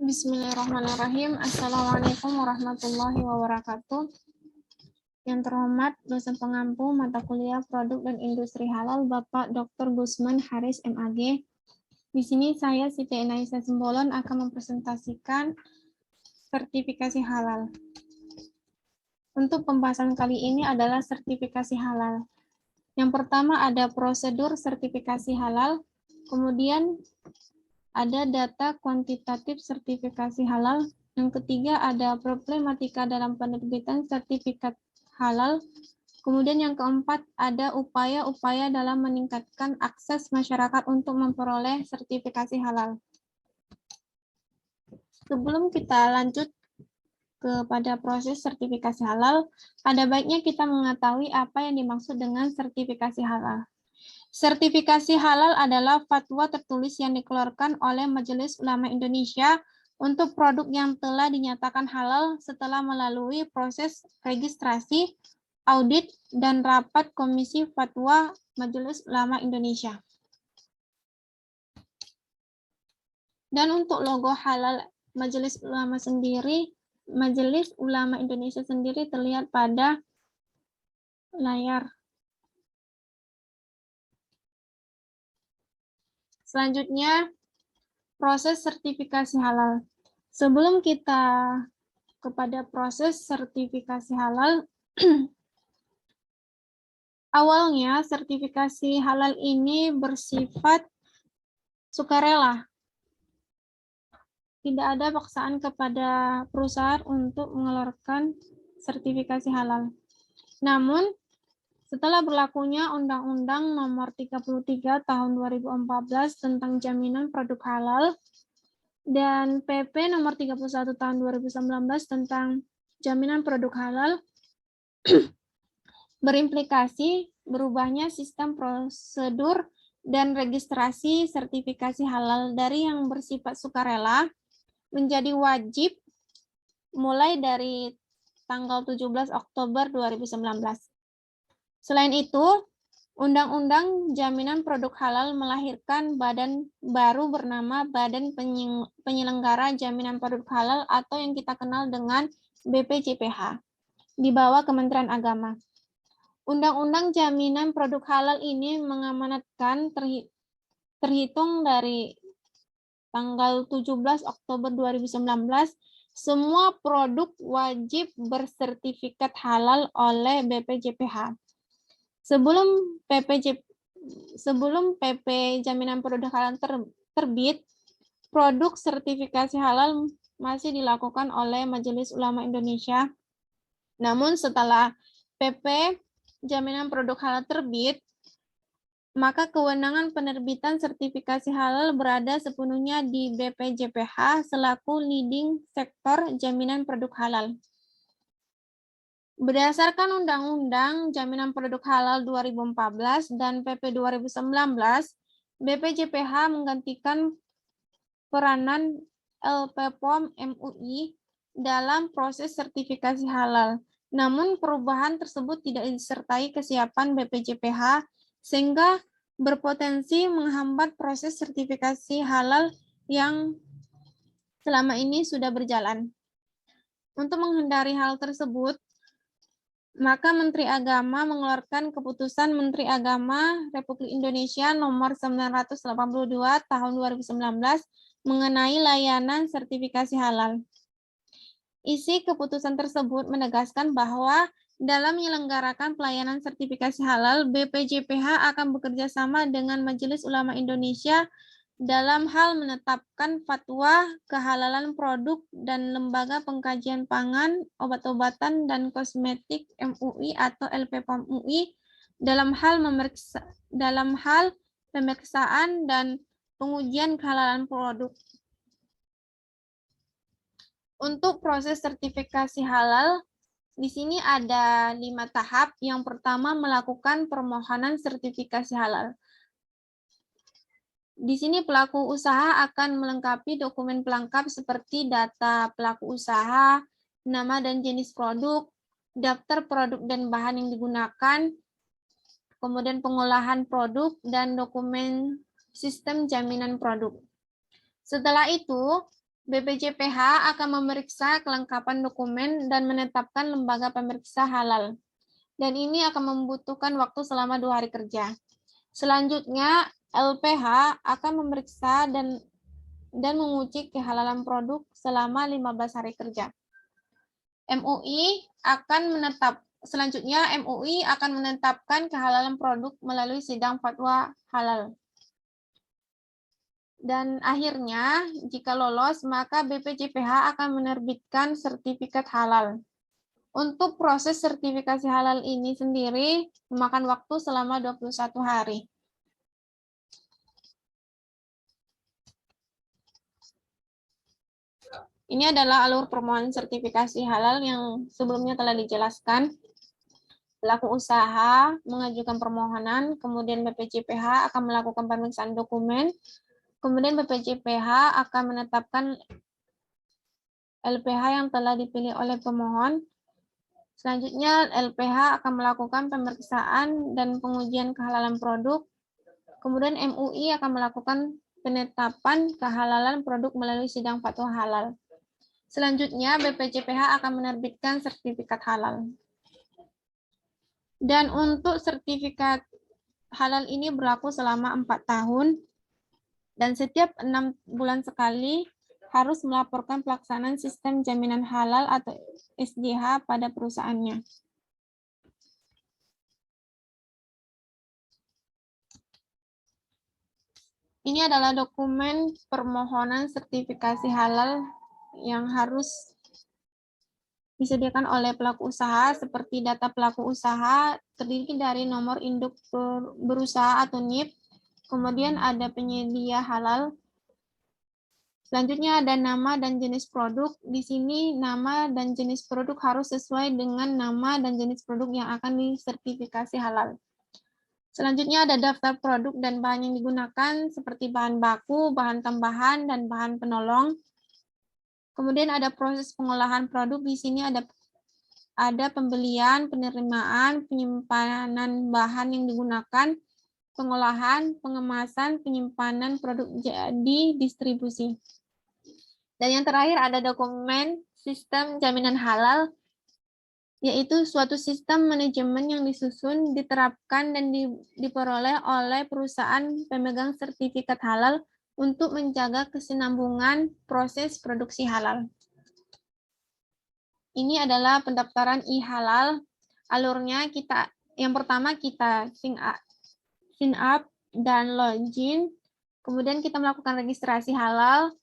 Bismillahirrahmanirrahim. Assalamualaikum warahmatullahi wabarakatuh. Yang terhormat dosen pengampu mata kuliah Produk dan Industri Halal Bapak Dr. Gusman Haris MAG. Di sini saya Siti Enaisa Simbolon akan mempresentasikan sertifikasi halal. Untuk pembahasan kali ini adalah sertifikasi halal. Yang pertama ada prosedur sertifikasi halal, kemudian ada data kuantitatif sertifikasi halal. Yang ketiga ada problematika dalam penerbitan sertifikat halal. Kemudian yang keempat ada upaya-upaya dalam meningkatkan akses masyarakat untuk memperoleh sertifikasi halal. Sebelum kita lanjut kepada proses sertifikasi halal, ada baiknya kita mengetahui apa yang dimaksud dengan sertifikasi halal. Sertifikasi halal adalah fatwa tertulis yang dikeluarkan oleh Majelis Ulama Indonesia untuk produk yang telah dinyatakan halal setelah melalui proses registrasi, audit, dan rapat Komisi Fatwa Majelis Ulama Indonesia. Dan untuk logo halal Majelis Ulama sendiri, Majelis Ulama Indonesia sendiri terlihat pada layar. Selanjutnya, proses sertifikasi halal. Sebelum kita kepada proses sertifikasi halal, awalnya sertifikasi halal ini bersifat sukarela. Tidak ada paksaan kepada perusahaan untuk mengeluarkan sertifikasi halal. Namun, setelah berlakunya Undang-Undang Nomor 33 Tahun 2014 tentang Jaminan Produk Halal dan PP Nomor 31 Tahun 2019 tentang Jaminan Produk Halal, berimplikasi berubahnya sistem prosedur dan registrasi sertifikasi halal dari yang bersifat sukarela menjadi wajib mulai dari tanggal 17 Oktober 2019. Selain itu, Undang-Undang Jaminan Produk Halal melahirkan badan baru bernama Badan Penyelenggara Jaminan Produk Halal atau yang kita kenal dengan BPJPH di bawah Kementerian Agama. Undang-Undang Jaminan Produk Halal ini mengamanatkan terhitung dari tanggal 17 Oktober 2019 semua produk wajib bersertifikat halal oleh BPJPH. Sebelum PP Jaminan Produk Halal terbit, produk sertifikasi halal masih dilakukan oleh Majelis Ulama Indonesia. Namun setelah PP Jaminan Produk Halal terbit, maka kewenangan penerbitan sertifikasi halal berada sepenuhnya di BPJPH selaku leading sektor jaminan produk halal. Berdasarkan Undang-Undang Jaminan Produk Halal 2014 dan PP 2019, BPJPH menggantikan peranan LPPOM MUI dalam proses sertifikasi halal. Namun perubahan tersebut tidak disertai kesiapan BPJPH sehingga berpotensi menghambat proses sertifikasi halal yang selama ini sudah berjalan. Untuk menghindari hal tersebut, maka Menteri Agama mengeluarkan keputusan Menteri Agama Republik Indonesia nomor 982 tahun 2019 mengenai layanan sertifikasi halal. Isi keputusan tersebut menegaskan bahwa dalam menyelenggarakan pelayanan sertifikasi halal, BPJPH akan bekerja sama dengan Majelis Ulama Indonesia dalam hal menetapkan fatwa kehalalan produk dan Lembaga Pengkajian Pangan, Obat-obatan, dan Kosmetik MUI atau LPPOM MUI dalam hal pemeriksaan dan pengujian kehalalan produk. Untuk proses sertifikasi halal, di sini ada 5 tahap. Yang pertama melakukan permohonan sertifikasi halal. Di sini pelaku usaha akan melengkapi dokumen pelengkap seperti data pelaku usaha, nama dan jenis produk, daftar produk dan bahan yang digunakan, kemudian pengolahan produk, dan dokumen sistem jaminan produk. Setelah itu, BPJPH akan memeriksa kelengkapan dokumen dan menetapkan lembaga pemeriksa halal. Dan ini akan membutuhkan waktu selama 2 hari kerja. Selanjutnya, LPH akan memeriksa dan menguji kehalalan produk selama 15 hari kerja. Selanjutnya MUI akan menetapkan kehalalan produk melalui sidang fatwa halal. Dan akhirnya, jika lolos, maka BPJPH akan menerbitkan sertifikat halal. Untuk proses sertifikasi halal ini sendiri memakan waktu selama 21 hari. Ini adalah alur permohonan sertifikasi halal yang sebelumnya telah dijelaskan. Pelaku usaha mengajukan permohonan, kemudian BPJPH akan melakukan pemeriksaan dokumen, kemudian BPJPH akan menetapkan LPH yang telah dipilih oleh pemohon. Selanjutnya, LPH akan melakukan pemeriksaan dan pengujian kehalalan produk. Kemudian MUI akan melakukan penetapan kehalalan produk melalui sidang fatwa halal. Selanjutnya, BPJPH akan menerbitkan sertifikat halal. Dan untuk sertifikat halal ini berlaku selama 4 tahun, dan setiap 6 bulan sekali harus melaporkan pelaksanaan sistem jaminan halal atau SJH pada perusahaannya. Ini adalah dokumen permohonan sertifikasi halal yang harus disediakan oleh pelaku usaha, seperti data pelaku usaha terdiri dari nomor induk berusaha atau NIP, kemudian ada penyedia halal. Selanjutnya ada nama dan jenis produk. Di sini nama dan jenis produk harus sesuai dengan nama dan jenis produk yang akan disertifikasi halal. Selanjutnya ada daftar produk dan bahan yang digunakan seperti bahan baku, bahan tambahan, dan bahan penolong. Kemudian ada proses pengolahan produk. Di sini ada pembelian, penerimaan, penyimpanan bahan yang digunakan, pengolahan, pengemasan, penyimpanan produk jadi distribusi. Dan yang terakhir ada dokumen sistem jaminan halal, yaitu suatu sistem manajemen yang disusun, diterapkan, dan diperoleh oleh perusahaan pemegang sertifikat halal untuk menjaga kesinambungan proses produksi halal. Ini adalah pendaftaran e-halal. Alurnya yang pertama kita sign up dan login. Kemudian kita melakukan registrasi halal.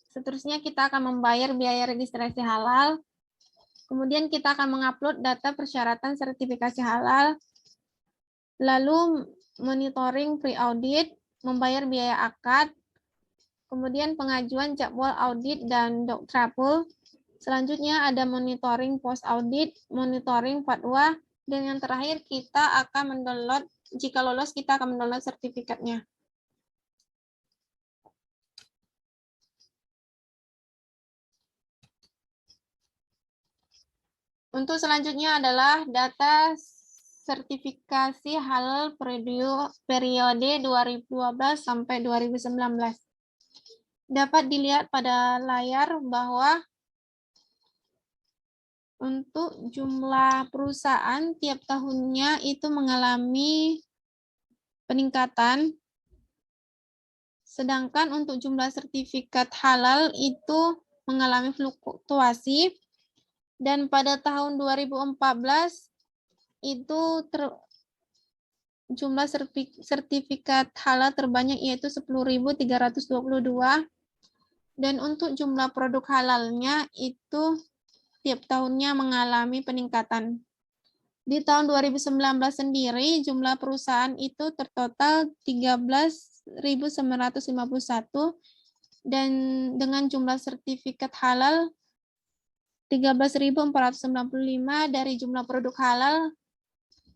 Seterusnya kita akan membayar biaya registrasi halal. Kemudian kita akan mengupload data persyaratan sertifikasi halal. Lalu monitoring pre-audit, membayar biaya akad. Kemudian pengajuan jadwal audit dan doc trouble. Selanjutnya ada monitoring post-audit, monitoring fatwa, dan yang terakhir kita akan mendownload, jika lolos kita akan mendownload sertifikatnya. Untuk selanjutnya adalah data sertifikasi halal periode 2012 sampai 2019. Dapat dilihat pada layar bahwa untuk jumlah perusahaan tiap tahunnya itu mengalami peningkatan, sedangkan untuk jumlah sertifikat halal itu mengalami fluktuasi, dan pada tahun 2014 itu jumlah sertifikat halal terbanyak yaitu 10.322, dan untuk jumlah produk halalnya itu tiap tahunnya mengalami peningkatan. Di tahun 2019 sendiri, jumlah perusahaan itu tertotal 13.951, dan dengan jumlah sertifikat halal 13.495, dari jumlah produk halal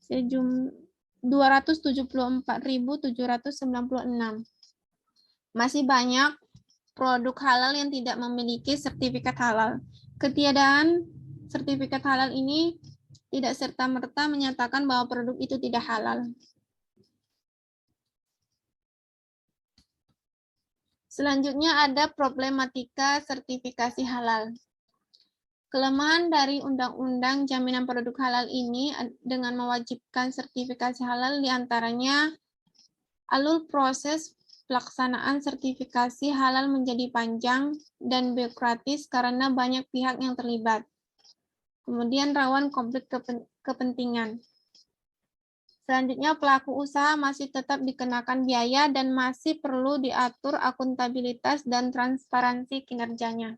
274.796. Masih banyak produk halal yang tidak memiliki sertifikat halal. Ketiadaan sertifikat halal ini tidak serta-merta menyatakan bahwa produk itu tidak halal. Selanjutnya ada problematika sertifikasi halal. Kelemahan dari Undang-Undang Jaminan Produk Halal ini dengan mewajibkan sertifikasi halal diantaranya alur proses pelaksanaan sertifikasi halal menjadi panjang dan bürokratis karena banyak pihak yang terlibat. Kemudian rawan konflik kepentingan. Selanjutnya pelaku usaha masih tetap dikenakan biaya dan masih perlu diatur akuntabilitas dan transparansi kinerjanya.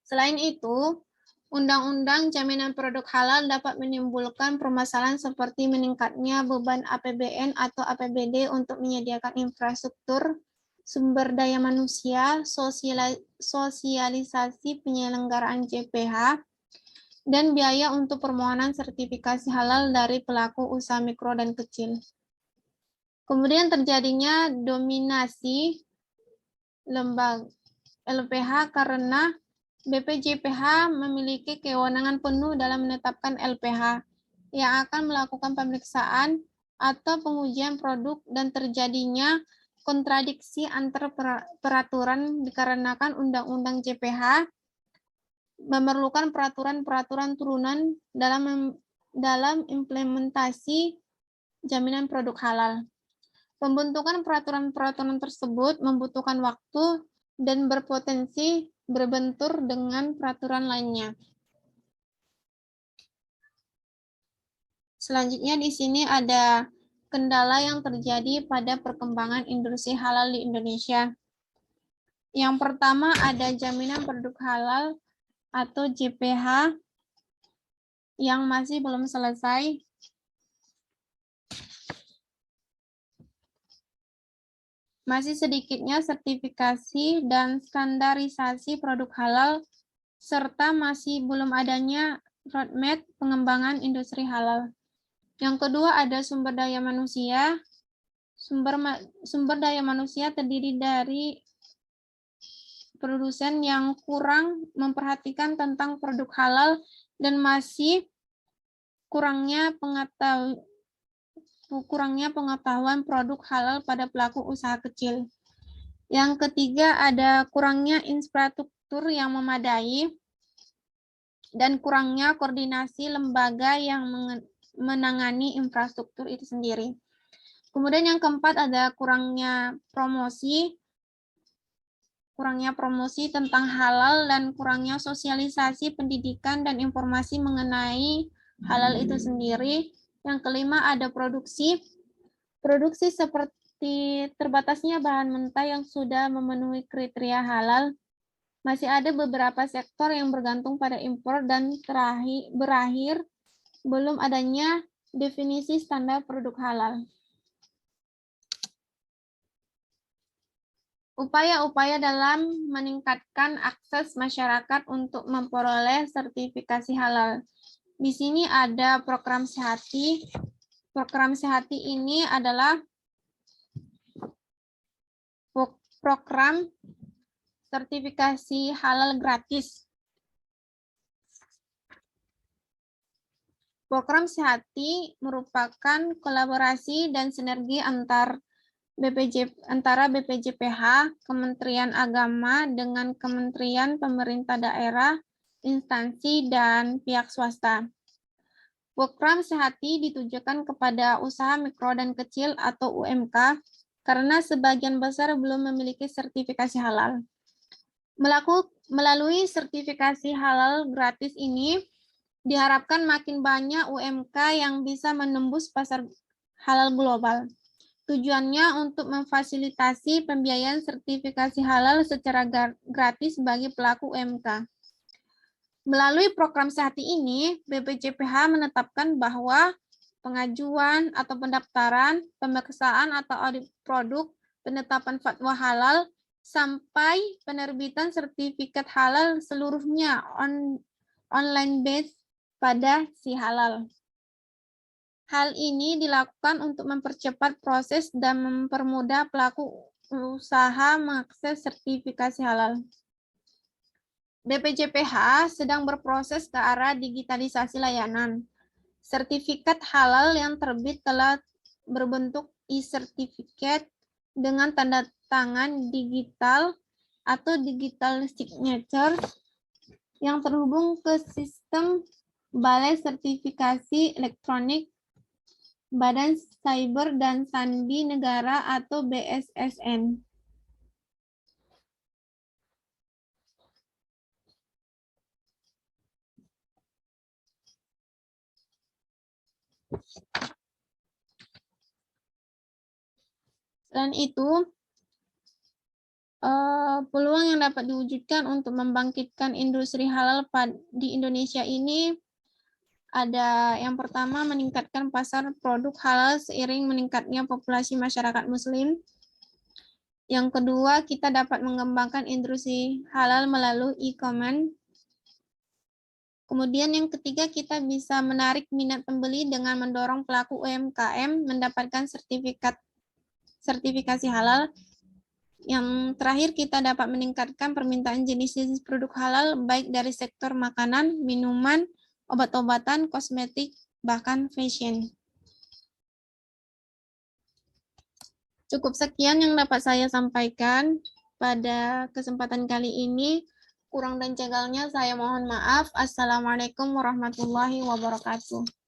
Selain itu, Undang-Undang Jaminan Produk Halal dapat menimbulkan permasalahan seperti meningkatnya beban APBN atau APBD untuk menyediakan infrastruktur, sumber daya manusia, sosialisasi penyelenggaraan JPH, dan biaya untuk permohonan sertifikasi halal dari pelaku usaha mikro dan kecil. Kemudian terjadinya dominasi lembaga LPH karena BPJPH memiliki kewenangan penuh dalam menetapkan LPH yang akan melakukan pemeriksaan atau pengujian produk dan terjadinya kontradiksi antar peraturan dikarenakan Undang-Undang JPH memerlukan peraturan-peraturan turunan dalam implementasi jaminan produk halal. Pembentukan peraturan-peraturan tersebut membutuhkan waktu dan berpotensi berbentur dengan peraturan lainnya. Selanjutnya di sini ada kendala yang terjadi pada perkembangan industri halal di Indonesia. Yang pertama ada jaminan produk halal atau JPH yang masih belum selesai. Masih sedikitnya sertifikasi dan standarisasi produk halal, serta masih belum adanya roadmap pengembangan industri halal. Yang kedua ada sumber daya manusia. Sumber daya manusia terdiri dari produsen yang kurang memperhatikan tentang produk halal dan masih kurangnya pengetahuan produk halal pada pelaku usaha kecil. Yang ketiga ada kurangnya infrastruktur yang memadai dan kurangnya koordinasi lembaga yang menangani infrastruktur itu sendiri. Kemudian yang keempat ada kurangnya promosi tentang halal dan kurangnya sosialisasi pendidikan dan informasi mengenai halal itu sendiri. Yang kelima ada produksi seperti terbatasnya bahan mentah yang sudah memenuhi kriteria halal. Masih ada beberapa sektor yang bergantung pada impor dan berakhir belum adanya definisi standar produk halal. Upaya-upaya dalam meningkatkan akses masyarakat untuk memperoleh sertifikasi halal. Di sini ada program Sehati. Program Sehati ini adalah program sertifikasi halal gratis. Program Sehati merupakan kolaborasi dan sinergi antara BPJPH, Kementerian Agama dengan Kementerian Pemerintah Daerah, instansi, dan pihak swasta. Program Sehati ditujukan kepada usaha mikro dan kecil atau UMK karena sebagian besar belum memiliki sertifikasi halal. Melalui sertifikasi halal gratis ini, diharapkan makin banyak UMK yang bisa menembus pasar halal global. Tujuannya untuk memfasilitasi pembiayaan sertifikasi halal secara gratis bagi pelaku UMK. Melalui program Sehati ini, BPJPH menetapkan bahwa pengajuan atau pendaftaran, pemeriksaan atau audit produk, penetapan fatwa halal, sampai penerbitan sertifikat halal seluruhnya online based pada si halal. Hal ini dilakukan untuk mempercepat proses dan mempermudah pelaku usaha mengakses sertifikasi halal. BPJPH sedang berproses ke arah digitalisasi layanan. Sertifikat halal yang terbit telah berbentuk e-certificate dengan tanda tangan digital atau digital signature yang terhubung ke sistem Balai Sertifikasi Elektronik Badan Cyber dan Sandi Negara atau BSSN. Selain itu, peluang yang dapat diwujudkan untuk membangkitkan industri halal di Indonesia ini ada yang pertama, meningkatkan pasar produk halal seiring meningkatnya populasi masyarakat Muslim. Yang kedua, kita dapat mengembangkan industri halal melalui e-commerce. Kemudian yang ketiga, kita bisa menarik minat pembeli dengan mendorong pelaku UMKM mendapatkan sertifikasi halal. Yang terakhir, kita dapat meningkatkan permintaan jenis-jenis produk halal baik dari sektor makanan, minuman, obat-obatan, kosmetik, bahkan fashion. Cukup sekian yang dapat saya sampaikan pada kesempatan kali ini. Kurang dan jagalnya saya mohon maaf. Assalamualaikum warahmatullahi wabarakatuh.